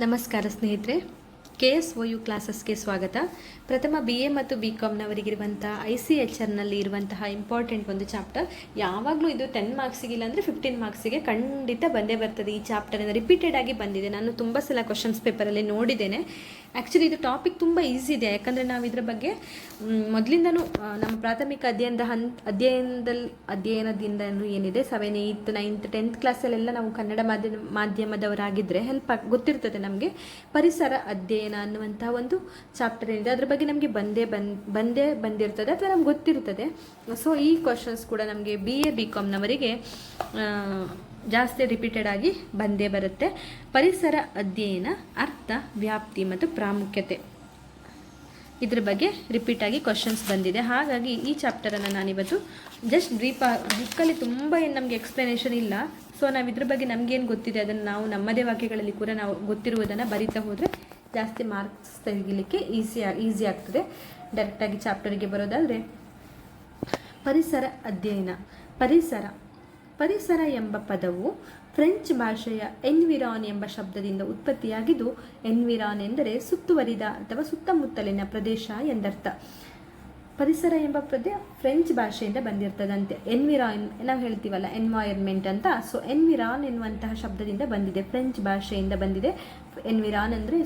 ನಮಸ್ಕಾರ ಸ್ನೇಹಿತರೆ, KSOU ಕ್ಲಾಸಸ್ಗೆ ಸ್ವಾಗತ. ಪ್ರಥಮ BA ಮತ್ತು BComನವರಿಗಿರುವಂಥ ICHRನಲ್ಲಿ ಇರುವಂತಹ ಇಂಪಾರ್ಟೆಂಟ್ ಒಂದು ಚಾಪ್ಟರ್. ಯಾವಾಗಲೂ ಇದು 10 ಮಾರ್ಕ್ಸಿಗಿಲ್ಲ ಅಂದರೆ 15 ಮಾರ್ಕ್ಸಿಗೆ ಖಂಡಿತ ಬಂದೇ ಬರ್ತದೆ. ಈ ಚಾಪ್ಟರಿಂದ ರಿಪೀಟೆಡ್ ಆಗಿ ಬಂದಿದೆ. ನಾನು ತುಂಬ ಸಲ ಕ್ವಶನ್ಸ್ ಪೇಪರಲ್ಲಿ ನೋಡಿದ್ದೇನೆ. ಆ್ಯಕ್ಚುಲಿ ಇದು ಟಾಪಿಕ್ ತುಂಬ ಈಸಿ ಇದೆ, ಯಾಕಂದರೆ ನಾವು ಇದರ ಬಗ್ಗೆ ಮೊದಲಿಂದನೂ ನಮ್ಮ ಪ್ರಾಥಮಿಕ ಅಧ್ಯಯನದಿಂದ ಏನಿದೆ 7th 8th 9th 10th ಕ್ಲಾಸಲ್ಲೆಲ್ಲ ನಾವು ಕನ್ನಡ ಮಾಧ್ಯಮದವರಾಗಿದ್ದರೆ ಗೊತ್ತಿರ್ತದೆ ನಮಗೆ. ಪರಿಸರ ಅಧ್ಯಯನ ಅನ್ನುವಂಥ ಒಂದು ಚಾಪ್ಟರ್ ಏನಿದೆ ಅದರ ಬಗ್ಗೆ ನಮಗೆ ಬಂದಿರ್ತದೆ ಅಥವಾ ನಮ್ಗೆ ಗೊತ್ತಿರ್ತದೆ. ಸೊ ಈ ಕ್ವಶನ್ಸ್ ಕೂಡ ನಮಗೆ BA BComನವರಿಗೆ ಜಾಸ್ತಿ ರಿಪೀಟೆಡ್ ಆಗಿ ಬಂದೇ ಬರುತ್ತೆ. ಪರಿಸರ ಅಧ್ಯಯನ, ಅರ್ಥ, ವ್ಯಾಪ್ತಿ ಮತ್ತು ಪ್ರಾಮುಖ್ಯತೆ, ಇದ್ರ ಬಗ್ಗೆ ರಿಪೀಟ್ ಆಗಿ ಕ್ವಶನ್ಸ್ ಬಂದಿದೆ. ಹಾಗಾಗಿ ಈ ಚಾಪ್ಟರನ್ನು ನಾನಿವತ್ತು ಜಸ್ಟ್ ಬುಕ್ಕಲ್ಲಿ ತುಂಬ ಏನು ನಮಗೆ ಎಕ್ಸ್ಪ್ಲನೇಷನ್ ಇಲ್ಲ. ಸೊ ನಾವು ಇದ್ರ ಬಗ್ಗೆ ನಮಗೇನು ಗೊತ್ತಿದೆ ಅದನ್ನು ನಾವು ನಮ್ಮದೇ ವಾಕ್ಯಗಳಲ್ಲಿ ಕೂಡ ನಾವು ಗೊತ್ತಿರುವುದನ್ನು ಬರಿತಾ ಹೋದರೆ ಜಾಸ್ತಿ ಮಾರ್ಕ್ಸ್ ತೆಗಿಲಿಕ್ಕೆ ಈಸಿ ಆಗ್ತದೆ. ಡೈರೆಕ್ಟಾಗಿ ಚಾಪ್ಟರಿಗೆ ಬರೋದಾದರೆ, ಪರಿಸರ ಅಧ್ಯಯನ. ಪರಿಸರ ಎಂಬ ಪದವು ಫ್ರೆಂಚ್ ಭಾಷೆಯ ಎನ್ವಿರಾನ್ ಎಂಬ ಶಬ್ದದಿಂದ ಉತ್ಪತ್ತಿಯಾಗಿದ್ದು, ಎನ್ವಿರಾನ್ ಎಂದರೆ ಸುತ್ತುವರಿದ ಅಥವಾ ಸುತ್ತಮುತ್ತಲಿನ ಪ್ರದೇಶ ಎಂದರ್ಥ. ಪರಿಸರ ಎಂಬ ಪದ ಫ್ರೆಂಚ್ ಭಾಷೆಯಿಂದ ಬಂದಿರ್ತದಂತೆ. ಎನ್ವಿರಾನ್ ನಾವು ಹೇಳ್ತೀವಲ್ಲ, ಎನ್ವೈರ್ಮೆಂಟ್ ಅಂತ. ಸೊ ಎನ್ವಿರಾನ್ ಎನ್ನುವಂತಹ ಶಬ್ದದಿಂದ ಬಂದಿದೆ, ಫ್ರೆಂಚ್ ಭಾಷೆಯಿಂದ ಬಂದಿದೆ. ಎನ್ವಿರಾನ್ ಅಂದರೆ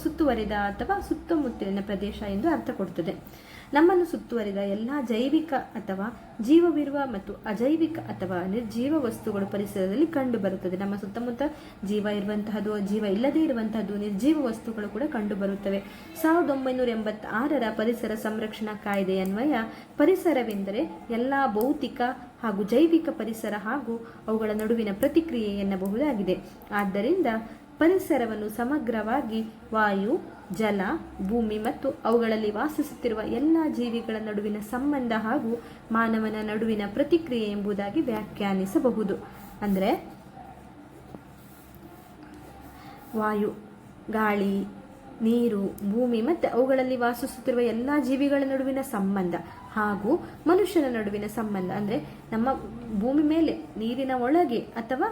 ಸುತ್ತುವರಿದ ಅಥವಾ ಸುತ್ತಮುತ್ತಲಿನ ಪ್ರದೇಶ ಎಂದು ಅರ್ಥ ಕೊಡ್ತದೆ. ನಮ್ಮನ್ನು ಸುತ್ತುವರಿದ ಎಲ್ಲ ಜೈವಿಕ ಅಥವಾ ಜೀವವಿರುವ ಮತ್ತು ಅಜೈವಿಕ ಅಥವಾ ನಿರ್ಜೀವ ವಸ್ತುಗಳು ಪರಿಸರದಲ್ಲಿ ಕಂಡು ಬರುತ್ತದೆ. ನಮ್ಮ ಸುತ್ತಮುತ್ತ ಜೀವ ಇರುವಂತಹದ್ದು, ಜೀವ ಇಲ್ಲದೇ ಇರುವಂತಹದ್ದು, ನಿರ್ಜೀವ ವಸ್ತುಗಳು ಕೂಡ ಕಂಡು ಬರುತ್ತವೆ. 1986ರ ಪರಿಸರ ಸಂರಕ್ಷಣಾ ಕಾಯ್ದೆ ಅನ್ವಯ ಪರಿಸರವೆಂದರೆ ಎಲ್ಲ ಭೌತಿಕ ಹಾಗೂ ಜೈವಿಕ ಪರಿಸರ ಹಾಗೂ ಅವುಗಳ ನಡುವಿನ ಪ್ರತಿಕ್ರಿಯೆ ಎನ್ನಬಹುದಾಗಿದೆ. ಆದ್ದರಿಂದ ಪರಿಸರವನ್ನು ಸಮಗ್ರವಾಗಿ ವಾಯು, ಜಲ, ಭೂಮಿ ಮತ್ತು ಅವುಗಳಲ್ಲಿ ವಾಸಿಸುತ್ತಿರುವ ಎಲ್ಲ ಜೀವಿಗಳ ನಡುವಿನ ಸಂಬಂಧ ಹಾಗೂ ಮಾನವನ ನಡುವಿನ ಪ್ರತಿಕ್ರಿಯೆ ಎಂಬುದಾಗಿ ವ್ಯಾಖ್ಯಾನಿಸಬಹುದು. ಅಂದರೆ ವಾಯು, ಗಾಳಿ, ನೀರು, ಭೂಮಿ ಮತ್ತು ಅವುಗಳಲ್ಲಿ ವಾಸಿಸುತ್ತಿರುವ ಎಲ್ಲ ಜೀವಿಗಳ ನಡುವಿನ ಸಂಬಂಧ ಹಾಗೂ ಮನುಷ್ಯನ ನಡುವಿನ ಸಂಬಂಧ. ಅಂದರೆ ನಮ್ಮ ಭೂಮಿ ಮೇಲೆ, ನೀರಿನ ಒಳಗೆ ಅಥವಾ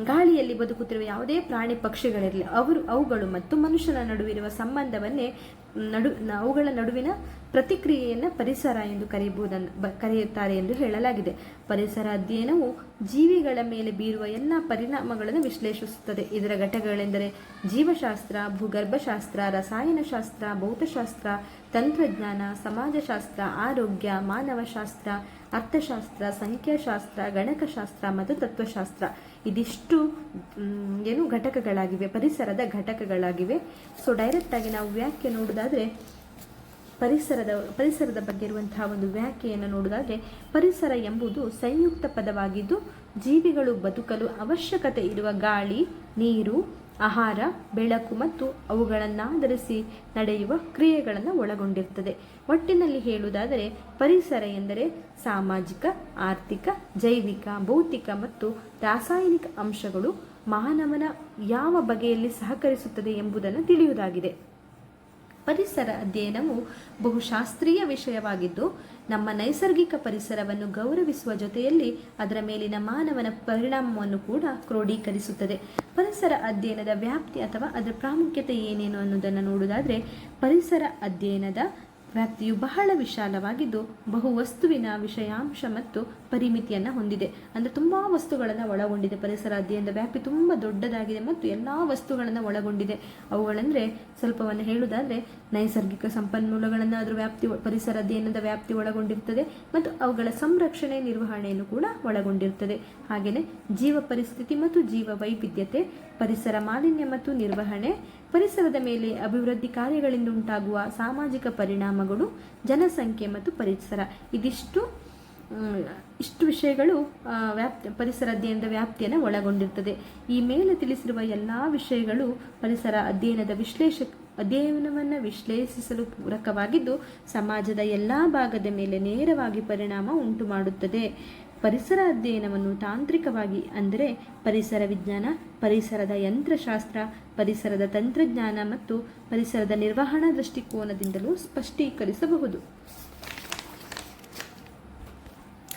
ಗಾಳಿಯಲ್ಲಿ ಬದುಕುತ್ತಿರುವ ಯಾವುದೇ ಪ್ರಾಣಿ ಪಕ್ಷಿಗಳಿರಲಿ ಅವುಗಳು ಮತ್ತು ಮನುಷ್ಯನ ನಡುವಿರುವ ಸಂಬಂಧವನ್ನೇ ಅವುಗಳ ನಡುವಿನ ಪ್ರತಿಕ್ರಿಯೆಯನ್ನು ಪರಿಸರ ಎಂದು ಕರೆಯುತ್ತಾರೆ ಎಂದು ಹೇಳಲಾಗಿದೆ. ಪರಿಸರ ಅಧ್ಯಯನವು ಜೀವಿಗಳ ಮೇಲೆ ಬೀರುವ ಎಲ್ಲ ಪರಿಣಾಮಗಳನ್ನು ವಿಶ್ಲೇಷಿಸುತ್ತದೆ. ಇದರ ಘಟಕಗಳೆಂದರೆ ಜೀವಶಾಸ್ತ್ರ, ಭೂಗರ್ಭಶಾಸ್ತ್ರ, ರಸಾಯನಶಾಸ್ತ್ರ, ಭೌತಶಾಸ್ತ್ರ, ತಂತ್ರಜ್ಞಾನ, ಸಮಾಜಶಾಸ್ತ್ರ, ಆರೋಗ್ಯ, ಮಾನವಶಾಸ್ತ್ರ, ಅರ್ಥಶಾಸ್ತ್ರ, ಸಂಖ್ಯಾಶಾಸ್ತ್ರ, ಗಣಕಶಾಸ್ತ್ರ ಮತ್ತು ತತ್ವಶಾಸ್ತ್ರ. ಇದಿಷ್ಟು ಘಟಕಗಳಾಗಿವೆ, ಪರಿಸರದ ಘಟಕಗಳಾಗಿವೆ. ಸೊ ಡೈರೆಕ್ಟ್ ಆಗಿ ನಾವು ವ್ಯಾಖ್ಯೆ ನೋಡೋದಾದ್ರೆ, ಪರಿಸರದ ಬಗ್ಗೆ ಇರುವಂತಹ ಒಂದು ವ್ಯಾಖ್ಯೆಯನ್ನು ನೋಡೋದಾದ್ರೆ, ಪರಿಸರ ಎಂಬುದು ಸಂಯುಕ್ತ ಪದವಾಗಿದ್ದು ಜೀವಿಗಳು ಬದುಕಲು ಅವಶ್ಯಕತೆ ಇರುವ ಗಾಳಿ, ನೀರು, ಆಹಾರ, ಬೆಳಕು ಮತ್ತು ಅವುಗಳನ್ನಾಧರಿಸಿ ನಡೆಯುವ ಕ್ರಿಯೆಗಳನ್ನು ಒಳಗೊಂಡಿರುತ್ತದೆ. ಒಟ್ಟಿನಲ್ಲಿ ಹೇಳುವುದಾದರೆ ಪರಿಸರ ಎಂದರೆ ಸಾಮಾಜಿಕ, ಆರ್ಥಿಕ, ಜೈವಿಕ, ಭೌತಿಕ ಮತ್ತು ರಾಸಾಯನಿಕ ಅಂಶಗಳು ಮಾನವನ ಯಾವ ಬಗೆಯಲ್ಲಿ ಸಹಕರಿಸುತ್ತದೆ ಎಂಬುದನ್ನು ತಿಳಿಯುವುದಾಗಿದೆ. ಪರಿಸರ ಅಧ್ಯಯನವು ಬಹುಶಾಸ್ತ್ರೀಯ ವಿಷಯವಾಗಿದ್ದು ನಮ್ಮ ನೈಸರ್ಗಿಕ ಪರಿಸರವನ್ನು ಗೌರವಿಸುವ ಜೊತೆಯಲ್ಲಿ ಅದರ ಮೇಲಿನ ಮಾನವನ ಪರಿಣಾಮವನ್ನು ಕೂಡ ಕ್ರೋಢೀಕರಿಸುತ್ತದೆ. ಪರಿಸರ ಅಧ್ಯಯನದ ವ್ಯಾಪ್ತಿ ಅಥವಾ ಅದರ ಪ್ರಾಮುಖ್ಯತೆ ಏನೇನು ಅನ್ನೋದನ್ನು ನೋಡುವುದಾದರೆ, ಪರಿಸರ ಅಧ್ಯಯನದ ವ್ಯಾಪ್ತಿಯು ಬಹಳ ವಿಶಾಲವಾಗಿದ್ದು ಬಹುವಸ್ತುವಿನ ವಿಷಯಾಂಶ ಮತ್ತು ಪರಿಮಿತಿಯನ್ನು ಹೊಂದಿದೆ. ಅಂದರೆ ತುಂಬ ವಸ್ತುಗಳನ್ನು ಒಳಗೊಂಡಿದೆ. ಪರಿಸರ ಅಧ್ಯಯನದ ವ್ಯಾಪ್ತಿ ತುಂಬ ದೊಡ್ಡದಾಗಿದೆ ಮತ್ತು ಎಲ್ಲ ವಸ್ತುಗಳನ್ನು ಒಳಗೊಂಡಿದೆ. ಅವುಗಳೆಂದರೆ ಸ್ವಲ್ಪವನ್ನು ಹೇಳುವುದಾದರೆ, ನೈಸರ್ಗಿಕ ಸಂಪನ್ಮೂಲಗಳನ್ನು ಅದರ ಪರಿಸರ ಅಧ್ಯಯನದ ವ್ಯಾಪ್ತಿ ಒಳಗೊಂಡಿರ್ತದೆ ಮತ್ತು ಅವುಗಳ ಸಂರಕ್ಷಣೆ, ನಿರ್ವಹಣೆಯನ್ನು ಕೂಡ ಒಳಗೊಂಡಿರ್ತದೆ. ಹಾಗೆಯೇ ಜೀವ ಪರಿಸ್ಥಿತಿ ಮತ್ತು ಜೀವ ವೈವಿಧ್ಯತೆ, ಪರಿಸರ ಮಾಲಿನ್ಯ ಮತ್ತು ನಿರ್ವಹಣೆ, ಪರಿಸರದ ಮೇಲೆ ಅಭಿವೃದ್ಧಿ ಕಾರ್ಯಗಳಿಂದ ಉಂಟಾಗುವ ಸಾಮಾಜಿಕ ಪರಿಣಾಮಗಳು, ಜನಸಂಖ್ಯೆ ಮತ್ತು ಪರಿಸರ. ಇಷ್ಟು ವಿಷಯಗಳು ಪರಿಸರ ಅಧ್ಯಯನದ ವ್ಯಾಪ್ತಿಯನ್ನು ಒಳಗೊಂಡಿರ್ತದೆ. ಈ ಮೇಲೆ ತಿಳಿಸಿರುವ ಎಲ್ಲ ವಿಷಯಗಳು ಪರಿಸರ ಅಧ್ಯಯನವನ್ನು ವಿಶ್ಲೇಷಿಸಲು ಪೂರಕವಾಗಿದ್ದು ಸಮಾಜದ ಎಲ್ಲ ಭಾಗದ ಮೇಲೆ ನೇರವಾಗಿ ಪರಿಣಾಮ ಉಂಟು ಮಾಡುತ್ತದೆ. ಪರಿಸರ ಅಧ್ಯಯನವನ್ನು ತಾಂತ್ರಿಕವಾಗಿ ಅಂದರೆ ಪರಿಸರ ವಿಜ್ಞಾನ, ಪರಿಸರದ ಯಂತ್ರಶಾಸ್ತ್ರ, ಪರಿಸರದ ತಂತ್ರಜ್ಞಾನ ಮತ್ತು ಪರಿಸರದ ನಿರ್ವಹಣಾ ದೃಷ್ಟಿಕೋನದಿಂದಲೂ ಸ್ಪಷ್ಟೀಕರಿಸಬಹುದು.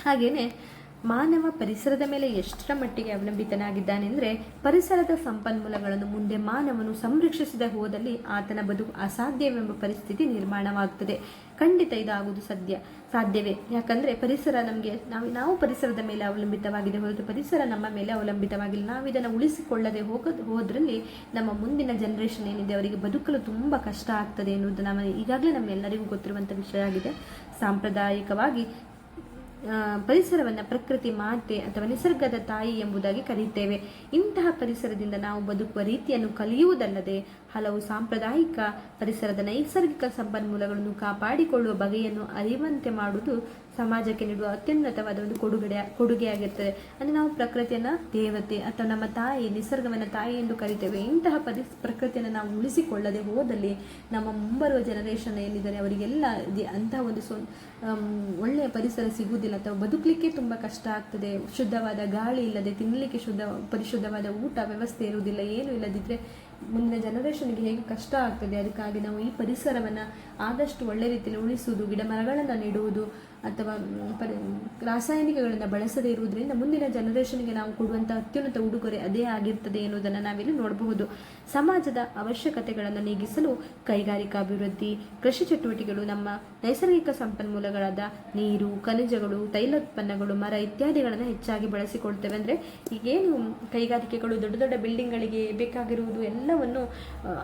ಹಾಗೆಯೇ ಮಾನವ ಪರಿಸರದ ಮೇಲೆ ಎಷ್ಟರ ಮಟ್ಟಿಗೆ ಅವಲಂಬಿತನಾಗಿದ್ದಾನೆ ಅಂದರೆ, ಪರಿಸರದ ಸಂಪನ್ಮೂಲಗಳನ್ನು ಮುಂದೆ ಮಾನವನು ಸಂರಕ್ಷಿಸದೆ ಹೋದಲ್ಲಿ ಆತನ ಬದುಕು ಅಸಾಧ್ಯವೆಂಬ ಪರಿಸ್ಥಿತಿ ನಿರ್ಮಾಣವಾಗುತ್ತದೆ. ಖಂಡಿತ ಇದಾಗುವುದು ಸಾಧ್ಯವೇ? ಯಾಕಂದರೆ ಪರಿಸರ ನಮಗೆ ನಾವು ಪರಿಸರದ ಮೇಲೆ ಅವಲಂಬಿತವಾಗಿದೆ ಹೊರತು ಪರಿಸರ ನಮ್ಮ ಮೇಲೆ ಅವಲಂಬಿತವಾಗಿಲ್ಲ. ನಾವು ಇದನ್ನು ಉಳಿಸಿಕೊಳ್ಳದೆ ಹೋದ್ರಲ್ಲಿ ನಮ್ಮ ಮುಂದಿನ ಜನರೇಷನ್ ಏನಿದೆ ಅವರಿಗೆ ಬದುಕಲು ತುಂಬ ಕಷ್ಟ ಆಗ್ತದೆ ಎನ್ನುವುದು ಈಗಾಗಲೇ ನಮ್ಮೆಲ್ಲರಿಗೂ ಗೊತ್ತಿರುವಂಥ ವಿಷಯ ಆಗಿದೆ. ಸಾಂಪ್ರದಾಯಿಕವಾಗಿ ಪರಿಸರವನ್ನು ಪ್ರಕೃತಿ ಮಾತೆ ಅಥವಾ ನಿಸರ್ಗದ ತಾಯಿ ಎಂಬುದಾಗಿ ಕರೆಯುತ್ತೇವೆ. ಇಂತಹ ಪರಿಸರದಿಂದ ನಾವು ಬದುಕುವ ರೀತಿಯನ್ನು ಕಲಿಯುವುದಲ್ಲದೆ ಹಲವು ಸಾಂಪ್ರದಾಯಿಕ ಪರಿಸರದ ನೈಸರ್ಗಿಕ ಸಂಪನ್ಮೂಲಗಳನ್ನು ಕಾಪಾಡಿಕೊಳ್ಳುವ ಬಗೆಯನ್ನು ಅರಿವಂತೆ ಮಾಡುವುದು ಸಮಾಜಕ್ಕೆ ನೀಡುವ ಅತ್ಯುನ್ನತವಾದ ಒಂದು ಕೊಡುಗೆಯಾಗಿರ್ತದೆ. ಅಂದರೆ ನಾವು ಪ್ರಕೃತಿಯನ್ನು ದೇವತೆ ಅಥವಾ ನಮ್ಮ ತಾಯಿ, ನಿಸರ್ಗವನ್ನು ತಾಯಿ ಎಂದು ಕರಿತೇವೆ. ಇಂತಹ ಪ್ರಕೃತಿಯನ್ನು ನಾವು ಉಳಿಸಿಕೊಳ್ಳದೆ ಹೋದಲ್ಲಿ ನಮ್ಮ ಮುಂಬರುವ ಜನರೇಷನ್ ಏನಿದ್ದಾರೆ ಅವರಿಗೆಲ್ಲ ಅಂತಹ ಒಂದು ಒಳ್ಳೆಯ ಪರಿಸರ ಸಿಗುವುದಿಲ್ಲ ಅಥವಾ ಬದುಕಲಿಕ್ಕೆ ತುಂಬ ಕಷ್ಟ ಆಗ್ತದೆ. ಶುದ್ಧವಾದ ಗಾಳಿ ಇಲ್ಲದೆ, ತಿನ್ನಲಿಕ್ಕೆ ಪರಿಶುದ್ಧವಾದ ಊಟ ವ್ಯವಸ್ಥೆ ಇರುವುದಿಲ್ಲ. ಏನು ಇಲ್ಲದಿದ್ದರೆ ಮುಂದಿನ ಜನರೇಷನ್ಗೆ ಹೇಗೆ ಕಷ್ಟ ಆಗ್ತದೆ. ಅದಕ್ಕಾಗಿ ನಾವು ಈ ಪರಿಸರವನ್ನು ಆದಷ್ಟು ಒಳ್ಳೆ ರೀತಿಯಲ್ಲಿ ಉಳಿಸುವುದು, ಗಿಡ ಮರಗಳನ್ನು ನೆಡುವುದು ಅಥವಾ ರಾಸಾಯನಿಕಗಳನ್ನು ಬಳಸದೇ ಇರುವುದರಿಂದ ಮುಂದಿನ ಜನರೇಷನ್ಗೆ ನಾವು ಕೊಡುವಂಥ ಅತ್ಯುನ್ನತ ಉಡುಗೊರೆ ಅದೇ ಆಗಿರ್ತದೆ ಎನ್ನುವುದನ್ನು ನಾವಿಲ್ಲಿ ನೋಡಬಹುದು. ಸಮಾಜದ ಅವಶ್ಯಕತೆಗಳನ್ನು ನೀಗಿಸಲು ಕೈಗಾರಿಕಾಭಿವೃದ್ಧಿ, ಕೃಷಿ ಚಟುವಟಿಕೆಗಳು, ನಮ್ಮ ನೈಸರ್ಗಿಕ ಸಂಪನ್ಮೂಲಗಳಾದ ನೀರು, ಖನಿಜಗಳು, ತೈಲೋತ್ಪನ್ನಗಳು, ಮರ ಇತ್ಯಾದಿಗಳನ್ನು ಹೆಚ್ಚಾಗಿ ಬಳಸಿಕೊಳ್ತೇವೆ. ಅಂದರೆ ಈಗೇನು ಕೈಗಾರಿಕೆಗಳು ದೊಡ್ಡ ದೊಡ್ಡ ಬಿಲ್ಡಿಂಗ್ಗಳಿಗೆ ಬೇಕಾಗಿರುವುದು ಎಲ್ಲವನ್ನು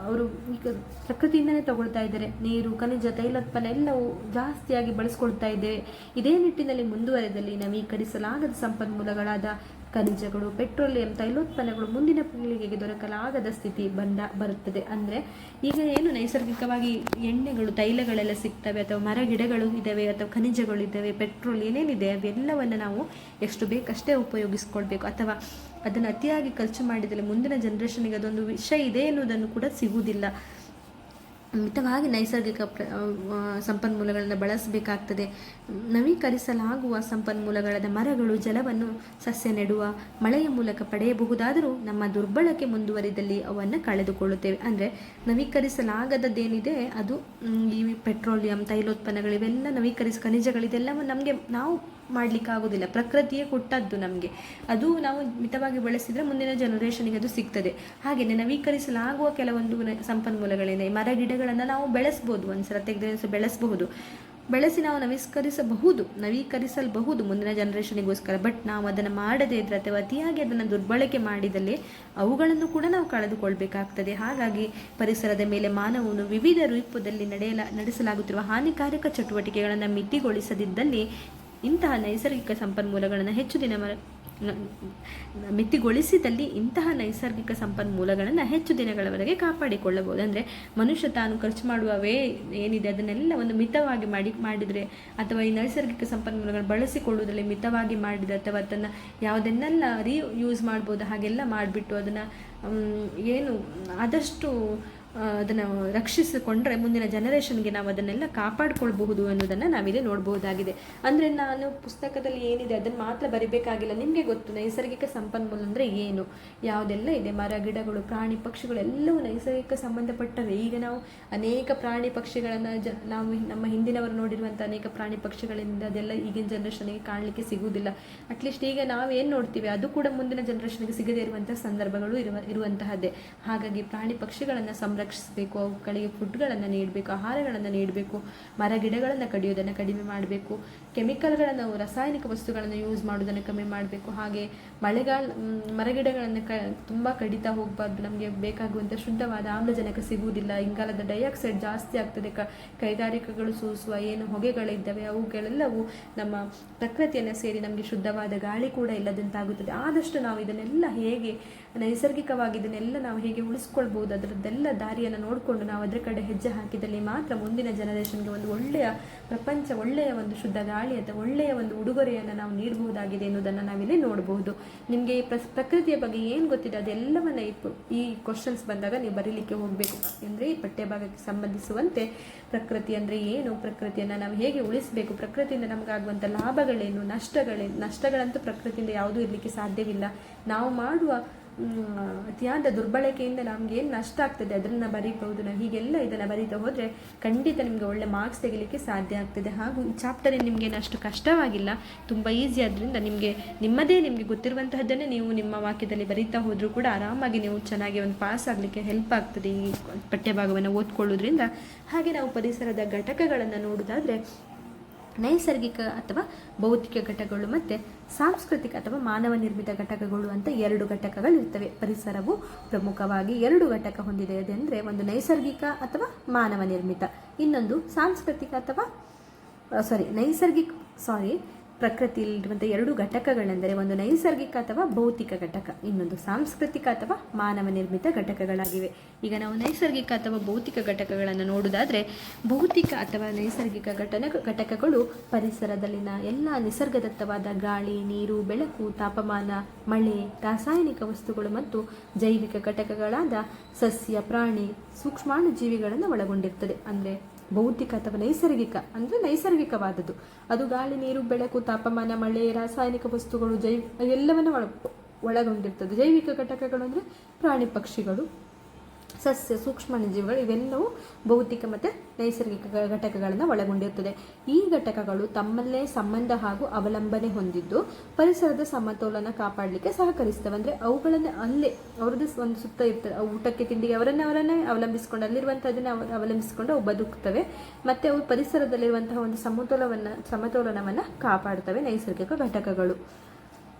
ಅವರು ಈಗ ಪ್ರಕೃತಿಯಿಂದಲೇ ತಗೊಳ್ತಾ ಇದ್ದಾರೆ. ನೀರು, ಖನಿಜ, ತೈಲೋತ್ಪನ್ನ ಎಲ್ಲವೂ ಜಾಸ್ತಿಯಾಗಿ ಬಳಸ್ಕೊಳ್ತಾ ಇದ್ದೇವೆ. ಇದೇ ನಿಟ್ಟಿನಲ್ಲಿ ಮುಂದುವರೆದಲ್ಲಿ ನವೀಕರಿಸಲಾಗದ ಸಂಪನ್ಮೂಲಗಳಾದ ಖನಿಜಗಳು, ಪೆಟ್ರೋಲಿಯಂ, ತೈಲೋತ್ಪನ್ನಗಳು ಮುಂದಿನ ಪೀಳಿಗೆಗೆ ದೊರಕಲಾಗದ ಸ್ಥಿತಿ ಬರುತ್ತದೆ. ಅಂದರೆ ಈಗ ಏನು ನೈಸರ್ಗಿಕವಾಗಿ ಎಣ್ಣೆಗಳು, ತೈಲಗಳೆಲ್ಲ ಸಿಗ್ತವೆ ಅಥವಾ ಮರ ಗಿಡಗಳು ಇದ್ದಾವೆ ಅಥವಾ ಖನಿಜಗಳು ಇದ್ದಾವೆ, ಪೆಟ್ರೋಲ್ ಏನೇನಿದೆ ಅವೆಲ್ಲವನ್ನು ನಾವು ಎಷ್ಟು ಬೇಕಷ್ಟೇ ಉಪಯೋಗಿಸ್ಕೊಳ್ಬೇಕು. ಅಥವಾ ಅದನ್ನು ಅತಿಯಾಗಿ ಖರ್ಚು ಮಾಡಿದರೆ ಮುಂದಿನ ಜನರೇಷನ್ಗೆ ಅದೊಂದು ವಿಷಯ ಇದೆ ಎನ್ನುವುದನ್ನು ಕೂಡ ಸಿಗುವುದಿಲ್ಲ. ಮಿತವಾಗಿ ನೈಸರ್ಗಿಕ ಸಂಪನ್ಮೂಲಗಳನ್ನು ಬಳಸಬೇಕಾಗ್ತದೆ. ನವೀಕರಿಸಲಾಗುವ ಸಂಪನ್ಮೂಲಗಳಾದ ಮರಗಳು ಜಲವನ್ನು ಸಸ್ಯ ನೆಡುವ, ಮಳೆಯ ಮೂಲಕ ಪಡೆಯಬಹುದಾದರೂ ನಮ್ಮ ದುರ್ಬಳಕೆ ಮುಂದುವರಿದಲ್ಲಿ ಅವನ್ನು ಕಳೆದುಕೊಳ್ಳುತ್ತೇವೆ. ಅಂದರೆ ನವೀಕರಿಸಲಾಗದದ್ದೇನಿದೆ ಅದು ಈ ಪೆಟ್ರೋಲಿಯಂ, ತೈಲೋತ್ಪನ್ನಗಳು ಇವೆಲ್ಲ ಖನಿಜಗಳಿದೆಲ್ಲವೂ ನಮಗೆ ನಾವು ಮಾಡಲಿಕ್ಕಾಗೋದಿಲ್ಲ. ಪ್ರಕೃತಿಯೇ ಕೊಟ್ಟದ್ದು ನಮಗೆ. ಅದು ನಾವು ಮಿತವಾಗಿ ಬಳಸಿದರೆ ಮುಂದಿನ ಜನರೇಷನ್ಗೆ ಅದು ಸಿಗ್ತದೆ. ಹಾಗೆಯೇ ನವೀಕರಿಸಲಾಗುವ ಕೆಲವೊಂದು ಸಂಪನ್ಮೂಲಗಳಿದೆ. ಮರ ಗಿಡಗಳನ್ನು ನಾವು ಬೆಳೆಸ್ಬೋದು, ಒಂದ್ಸಲ ತೆಗೆದು ಬೆಳೆಸಿ ನಾವು ನವೀಕರಿಸಬಹುದು ಮುಂದಿನ ಜನರೇಷನಿಗೋಸ್ಕರ. ಬಟ್ ನಾವು ಅದನ್ನು ಮಾಡದೇ ಇದ್ರೆ ಅಥವಾ ಅತಿಯಾಗಿ ಅದನ್ನು ದುರ್ಬಳಕೆ ಮಾಡಿದಲ್ಲಿ ಅವುಗಳನ್ನು ಕೂಡ ನಾವು ಕಳೆದುಕೊಳ್ಬೇಕಾಗ್ತದೆ. ಹಾಗಾಗಿ ಪರಿಸರದ ಮೇಲೆ ಮಾನವನು ವಿವಿಧ ರೂಪದಲ್ಲಿ ನಡೆಸಲಾಗುತ್ತಿರುವ ಹಾನಿಕಾರಕ ಚಟುವಟಿಕೆಗಳನ್ನು ಮಿತಿಗೊಳಿಸದಿದ್ದಲ್ಲಿ ಇಂತಹ ನೈಸರ್ಗಿಕ ಸಂಪನ್ಮೂಲಗಳನ್ನು ಹೆಚ್ಚು ದಿನಗಳವರೆಗೆ ಕಾಪಾಡಿಕೊಳ್ಳಬಹುದು. ಅಂದರೆ ಮನುಷ್ಯ ತಾನು ಖರ್ಚು ಮಾಡುವ ಏನಿದೆ ಅದನ್ನೆಲ್ಲ ಒಂದು ಮಿತವಾಗಿ ಮಾಡಿದರೆ ಅಥವಾ ಈ ನೈಸರ್ಗಿಕ ಸಂಪನ್ಮೂಲಗಳನ್ನು ಬಳಸಿಕೊಳ್ಳುವುದರಲ್ಲಿ ಮಿತವಾಗಿ ಮಾಡಿದರೆ ಅಥವಾ ಅದನ್ನು ಯಾವುದನ್ನೆಲ್ಲ ಯೂಸ್ ಮಾಡ್ಬೋದು ಹಾಗೆಲ್ಲ ಮಾಡಿಬಿಟ್ಟು ಅದನ್ನು ಏನು ಆದಷ್ಟು ಅದನ್ನು ರಕ್ಷಿಸಿಕೊಂಡ್ರೆ ಮುಂದಿನ ಜನರೇಷನ್ಗೆ ನಾವು ಅದನ್ನೆಲ್ಲ ಕಾಪಾಡಿಕೊಳ್ಬಹುದು ಅನ್ನೋದನ್ನು ನಾವಿಲ್ಲಿ ನೋಡಬಹುದಾಗಿದೆ. ಅಂದರೆ ನಾನು ಪುಸ್ತಕದಲ್ಲಿ ಏನಿದೆ ಅದನ್ನು ಮಾತ್ರ ಬರಿಬೇಕಾಗಿಲ್ಲ. ನಿಮಗೆ ಗೊತ್ತು ನೈಸರ್ಗಿಕ ಸಂಪನ್ಮೂಲ ಅಂದರೆ ಏನು, ಯಾವುದೆಲ್ಲ ಇದೆ. ಮರ ಗಿಡಗಳು, ಪ್ರಾಣಿ ಪಕ್ಷಿಗಳು ಎಲ್ಲವೂ ನೈಸರ್ಗಿಕ ಸಂಬಂಧಪಟ್ಟವೆ. ಈಗ ನಾವು ಅನೇಕ ಪ್ರಾಣಿ ಪಕ್ಷಿಗಳನ್ನು ನಾವು ನಮ್ಮ ಹಿಂದಿನವರು ನೋಡಿರುವಂಥ ಅನೇಕ ಪ್ರಾಣಿ ಪಕ್ಷಿಗಳಿಂದ ಅದೆಲ್ಲ ಈಗಿನ ಜನರೇಷನ್ಗೆ ಕಾಣಲಿಕ್ಕೆ ಸಿಗುವುದಿಲ್ಲ. ಅಟ್ಲೀಸ್ಟ್ ಈಗ ನಾವೇನು ನೋಡ್ತೀವಿ ಅದು ಕೂಡ ಮುಂದಿನ ಜನರೇಷನ್ಗೆ ಸಿಗದೇ ಇರುವಂಥ ಸಂದರ್ಭಗಳು ಇರುವಂತಹದ್ದೇ. ಹಾಗಾಗಿ ಪ್ರಾಣಿ ಪಕ್ಷಿಗಳನ್ನು ಸಂರಕ್ಷಿಸಬೇಕು, ಅವುಗಳಿಗೆ ಫುಡ್ಗಳನ್ನು ನೀಡಬೇಕು, ಆಹಾರಗಳನ್ನು ನೀಡಬೇಕು, ಮರ ಗಿಡಗಳನ್ನು ಕಡಿಯೋದನ್ನು ಕಡಿಮೆ ಮಾಡಬೇಕು, ಕೆಮಿಕಲ್ಗಳನ್ನು, ರಾಸಾಯನಿಕ ವಸ್ತುಗಳನ್ನು ಯೂಸ್ ಮಾಡೋದನ್ನು ಕಮ್ಮಿ ಮಾಡಬೇಕು. ಹಾಗೆ ಮರಗಿಡಗಳನ್ನು ತುಂಬ ಕಡಿತಾ ಹೋಗಬಾರ್ದು. ನಮಗೆ ಬೇಕಾಗುವಂಥ ಶುದ್ಧವಾದ ಆಮ್ಲಜನಕ ಸಿಗುವುದಿಲ್ಲ, ಇಂಗಾಲದ ಡೈಆಕ್ಸೈಡ್ ಜಾಸ್ತಿ ಆಗ್ತದೆ. ಕೈಗಾರಿಕೆಗಳು ಸೂಸುವ ಏನು ಹೊಗೆಗಳಿದ್ದಾವೆ ಅವುಗಳೆಲ್ಲವೂ ನಮ್ಮ ಪ್ರಕೃತಿಯನ್ನು ಸೇರಿ ನಮಗೆ ಶುದ್ಧವಾದ ಗಾಳಿ ಕೂಡ ಇಲ್ಲದಂತಾಗುತ್ತದೆ. ಆದಷ್ಟು ನಾವು ಇದನ್ನೆಲ್ಲ ಹೇಗೆ ನೈಸರ್ಗಿಕವಾಗಿ ಇದನ್ನೆಲ್ಲ ನಾವು ಹೇಗೆ ಉಳಿಸ್ಕೊಳ್ಬೋದು ಅದರದ್ದೆಲ್ಲ ದಾರಿಯನ್ನು ನೋಡಿಕೊಂಡು ನಾವು ಅದರ ಕಡೆ ಹೆಜ್ಜೆ ಹಾಕಿದಲ್ಲಿ ಮಾತ್ರ ಮುಂದಿನ ಜನರೇಷನ್ಗೆ ಒಂದು ಒಳ್ಳೆಯ ಪ್ರಪಂಚ, ಒಳ್ಳೆಯ ಒಂದು ಶುದ್ಧ ಗಾಳಿ ಅಥವಾ ಒಳ್ಳೆಯ ಒಂದು ಉಡುಗೊರೆಯನ್ನು ನಾವು ನೀಡಬಹುದಾಗಿದೆ ಎನ್ನುವುದನ್ನು ನಾವಿಲ್ಲಿ ನೋಡಬಹುದು. ನಿಮಗೆ ಈ ಪ್ರಕೃತಿಯ ಬಗ್ಗೆ ಏನು ಗೊತ್ತಿದೆ ಅದೆಲ್ಲವನ್ನ ಈ ಕ್ವಶನ್ಸ್ ಬಂದಾಗ ನೀವು ಬರೀಲಿಕ್ಕೆ ಹೋಗಬೇಕು. ಅಂದರೆ ಈ ಪಠ್ಯಭಾಗಕ್ಕೆ ಸಂಬಂಧಿಸುವಂತೆ ಪ್ರಕೃತಿ ಅಂದರೆ ಏನು, ಪ್ರಕೃತಿಯನ್ನು ನಾವು ಹೇಗೆ ಉಳಿಸಬೇಕು, ಪ್ರಕೃತಿಯಿಂದ ನಮಗಾಗುವಂಥ ಲಾಭಗಳೇನು, ನಷ್ಟಗಳಂತೂ ಪ್ರಕೃತಿಯಿಂದ ಯಾವುದೂ ಇರಲಿಕ್ಕೆ ಸಾಧ್ಯವಿಲ್ಲ. ನಾವು ಮಾಡುವ ಅತಿಯಾದ ದುರ್ಬಳಕೆಯಿಂದ ನಮ್ಗೆ ಏನು ನಷ್ಟ ಆಗ್ತದೆ ಅದನ್ನು ಬರೀಬಹುದು. ನಾವು ಹೀಗೆಲ್ಲ ಇದನ್ನು ಬರೀತಾ ಹೋದರೆ ಖಂಡಿತ ನಿಮಗೆ ಒಳ್ಳೆ ಮಾರ್ಕ್ಸ್ ತೆಗಿಲಿಕ್ಕೆ ಸಾಧ್ಯ ಆಗ್ತದೆ. ಹಾಗೂ ಈ ಚಾಪ್ಟರ್ ನಿಮಗೆ ಅಷ್ಟು ಕಷ್ಟವಾಗಿಲ್ಲ, ತುಂಬ ಈಸಿ. ಆದ್ದರಿಂದ ನಿಮಗೆ ಗೊತ್ತಿರುವಂತಹದ್ದನ್ನೇ ನೀವು ನಿಮ್ಮ ವಾಕ್ಯದಲ್ಲಿ ಬರೀತಾ ಹೋದರೂ ಕೂಡ ಆರಾಮಾಗಿ ನೀವು ಚೆನ್ನಾಗಿ ಒಂದು ಪಾಸ್ ಆಗಲಿಕ್ಕೆ ಹೆಲ್ಪ್ ಆಗ್ತದೆ ಈ ಪಠ್ಯಭಾಗವನ್ನು ಓದ್ಕೊಳ್ಳೋದ್ರಿಂದ. ಹಾಗೆ ನಾವು ಪರಿಸರದ ಘಟಕಗಳನ್ನು ನೋಡೋದಾದರೆ ನೈಸರ್ಗಿಕ ಅಥವಾ ಭೌತಿಕ ಘಟಕಗಳು ಮತ್ತು ಸಾಂಸ್ಕೃತಿಕ ಅಥವಾ ಮಾನವ ನಿರ್ಮಿತ ಘಟಕಗಳು ಅಂತ 2 ಘಟಕಗಳು ಇರ್ತವೆ. ಪರಿಸರವು ಪ್ರಮುಖವಾಗಿ 2 ಘಟಕ ಹೊಂದಿದೆ. ಅದೆಂದರೆ ಒಂದು ನೈಸರ್ಗಿಕ ಅಥವಾ ಮಾನವ ನಿರ್ಮಿತ, ಇನ್ನೊಂದು ಸಾಂಸ್ಕೃತಿಕ ಅಥವಾ ಪ್ರಕೃತಿಯಲ್ಲಿರುವಂಥ 2 ಘಟಕಗಳೆಂದರೆ ಒಂದು ನೈಸರ್ಗಿಕ ಅಥವಾ ಭೌತಿಕ ಘಟಕ, ಇನ್ನೊಂದು ಸಾಂಸ್ಕೃತಿಕ ಅಥವಾ ಮಾನವ ನಿರ್ಮಿತ ಘಟಕಗಳಾಗಿವೆ. ಈಗ ನಾವು ನೈಸರ್ಗಿಕ ಅಥವಾ ಭೌತಿಕ ಘಟಕಗಳನ್ನು ನೋಡುವುದಾದರೆ, ಭೌತಿಕ ಅಥವಾ ನೈಸರ್ಗಿಕ ಘಟಕಗಳು ಪರಿಸರದಲ್ಲಿನ ಎಲ್ಲ ನಿಸರ್ಗದತ್ತವಾದ ಗಾಳಿ, ನೀರು, ಬೆಳಕು, ತಾಪಮಾನ, ಮಳೆ, ರಾಸಾಯನಿಕ ವಸ್ತುಗಳು ಮತ್ತು ಜೈವಿಕ ಘಟಕಗಳಾದ ಸಸ್ಯ, ಪ್ರಾಣಿ, ಸೂಕ್ಷ್ಮಾಣು ಜೀವಿಗಳನ್ನು ಒಳಗೊಂಡಿರ್ತದೆ. ಅಂದರೆ ಭೌತಿಕ ಅಥವಾ ನೈಸರ್ಗಿಕ ಅಂದರೆ ನೈಸರ್ಗಿಕವಾದದ್ದು, ಅದು ಗಾಳಿ, ನೀರು, ಬೆಳಕು, ತಾಪಮಾನ, ಮಳೆ, ರಾಸಾಯನಿಕ ವಸ್ತುಗಳು, ಎಲ್ಲವನ್ನು ಒಳಗೊಂಡಿರ್ತದೆ. ಜೈವಿಕ ಘಟಕಗಳು ಅಂದರೆ ಪ್ರಾಣಿ, ಪಕ್ಷಿಗಳು, ಸಸ್ಯ, ಸೂಕ್ಷ್ಮಾಣುಜೀವಿಗಳು, ಇವೆಲ್ಲವೂ ಭೌತಿಕ ಮತ್ತು ನೈಸರ್ಗಿಕ ಘಟಕಗಳನ್ನು ಒಳಗೊಂಡಿರುತ್ತದೆ. ಈ ಘಟಕಗಳು ತಮ್ಮಲ್ಲೇ ಸಂಬಂಧ ಹಾಗೂ ಅವಲಂಬನೆ ಹೊಂದಿದ್ದು ಪರಿಸರದ ಸಮತೋಲನ ಕಾಪಾಡಲಿಕ್ಕೆ ಸಹಕರಿಸ್ತವೆ. ಅಂದರೆ ಅವುಗಳನ್ನು ಅಲ್ಲೇ ಅವ್ರದ್ದು ಒಂದು ಸುತ್ತ ಇರ್ತದೆ, ಊಟಕ್ಕೆ ತಿಂಡಿಗೆ ಅವರನ್ನೇ ಅವಲಂಬಿಸಿಕೊಂಡು, ಅಲ್ಲಿರುವಂಥದ್ದನ್ನೇ ಅವಲಂಬಿಸಿಕೊಂಡು ಅವು ಬದುಕ್ತವೆ ಮತ್ತು ಅವು ಪರಿಸರದಲ್ಲಿರುವಂತಹ ಒಂದು ಸಮತೋಲನವನ್ನು ಕಾಪಾಡ್ತವೆ. ನೈಸರ್ಗಿಕ ಘಟಕಗಳು